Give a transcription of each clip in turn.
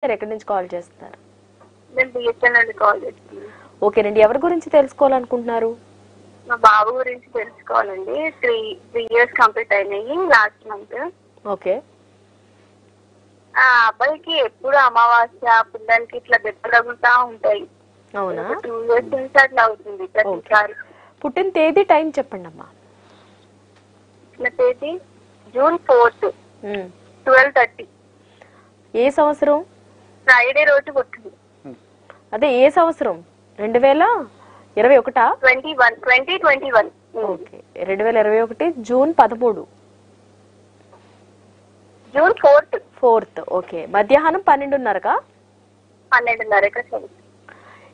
మీరు ఎక్కడి నుంచి కాల్ చేస్తున్నారు? నేను బిఎస్ఎన్ నుండి కాల్ చేస్తున్నాను. ఓకేనండి, ఎవరి గురించి తెలుసుకోవాలనుకుంటున్నారు? మా బాబు గురించి తెలుసుకోవాలండి. త్రీ ఇయర్స్ కంప్లీట్ అయినాయి లాస్ట్ మంత్. ఓకే. ఆ అబ్బాయికి ఎప్పుడు అమావాస్య పుల్లానికి ఇట్లా దెబ్బలు తగులుతా ఉంటాయి. అవునా? 2 years నుంచి అట్లా అవుతుంది ప్రతిసారి. పుట్టిన తేదీ టైం చెప్పండి అమ్మా. పుట్టిన తేదీ June 4th 12:30. ఏ సంవత్సరం? ఫ్రైడే రోజు పుట్టింది. అదే ఏ సంవత్సరం? 2021? 2021. Okay, 2021 June 13. June 4th. Okay, మధ్యాహ్నం 12:30కా? 12:30.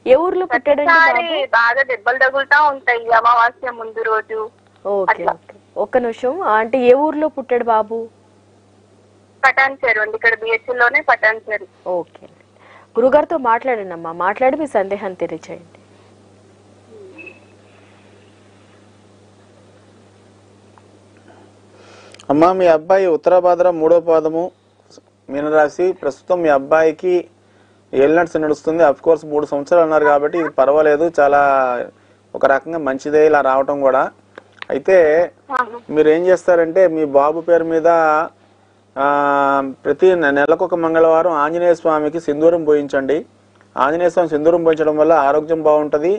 ఏ ఊర్లో పుట్టాడండి బాబు? బాగా దెబ్బలు తగులుతా ఉంటాయి అమావాస్య ముందు రోజు. ఓకే ఓకే, ఒక్క నిమిషం. అంటే ఏ ఊర్లో పుట్టాడు బాబు? పటాన్ చెరు అండి, ఇక్కడ బిహెచ్ఎల్ లోనే పటాన్ చెరు. ఓకే, గురుగారితో మాట్లాడండి అమ్మా, మాట్లాడి మీ సందేహాన్ని తెలియచేయండి. అమ్మా, మీ అబ్బాయి ఉత్తరాభాద్ర 3వ పాదము మీనరాశి. ప్రస్తుతం మీ అబ్బాయికి ఏలినట్స్ నడుస్తుంది. అఫ్ కోర్స్ 3 సంవత్సరాలు అన్నారు కాబట్టి ఇది పర్వాలేదు, చాలా ఒక రకంగా మంచిదే ఇలా రావటం కూడా. అయితే మీరు ఏం చేస్తారంటే మీ బాబు పేరు మీద ప్రతి నెలకొక మంగళవారం ఆంజనేయ స్వామికి సింధూరం పోయించండి. ఆంజనేయ స్వామి సింధూరం పోయించడం వల్ల ఆరోగ్యం బాగుంటుంది.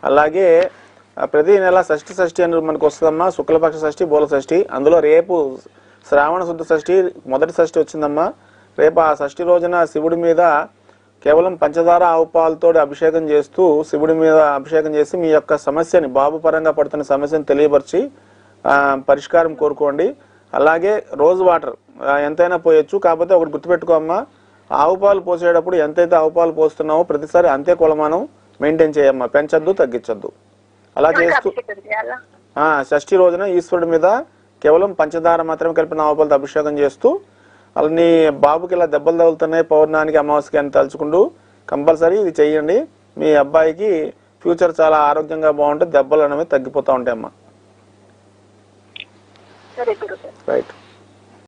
అలాగే ప్రతి నెల షష్ఠి అని మనకు వస్తుందమ్మా, శుక్లపక్ష షష్ఠి, బోల షష్ఠి. అందులో రేపు శ్రావణ శుద్ధ షష్ఠి, మొదటి షష్ఠి వచ్చిందమ్మా. రేపు ఆ షష్ఠి రోజున శివుడి మీద కేవలం పంచదార ఆవు పాలతో అభిషేకం చేస్తూ శివుడి మీద అభిషేకం చేసి మీ యొక్క సమస్యని, బాబు పరంగా పడుతున్న సమస్యను తెలియపరిచి పరిష్కారం కోరుకోండి. అలాగే రోజు వాటర్ ఎంతైనా పోయొచ్చు, కాకపోతే ఒకటి గుర్తుపెట్టుకోమ్మా, ఆవు పాలు పోసేటప్పుడు ఎంతైతే ఆవు పాలు పోస్తున్నావో ప్రతిసారి అంతే కొలమానం మెయింటైన్ చేయమ్మా, పెంచొద్దు తగ్గించొద్దు. అలా చేస్తూ షష్ఠి రోజున ఈశ్వరుడి మీద కేవలం పంచదార మాత్రమే కలిపిన ఆవు పాలతో అభిషేకం చేస్తూ అలా నీ బాబుకి ఇలా దెబ్బలు తగులుతున్నాయి పౌర్ణానికి అమావాస్యకి అని తలుచుకుంటూ కంపల్సరీ ఇది చెయ్యండి. మీ అబ్బాయికి ఫ్యూచర్ చాలా ఆరోగ్యంగా బాగుంటుంది, దెబ్బలు అనేవి తగ్గిపోతూ ఉంటాయమ్మా. సరే గురుగారు. రైట్.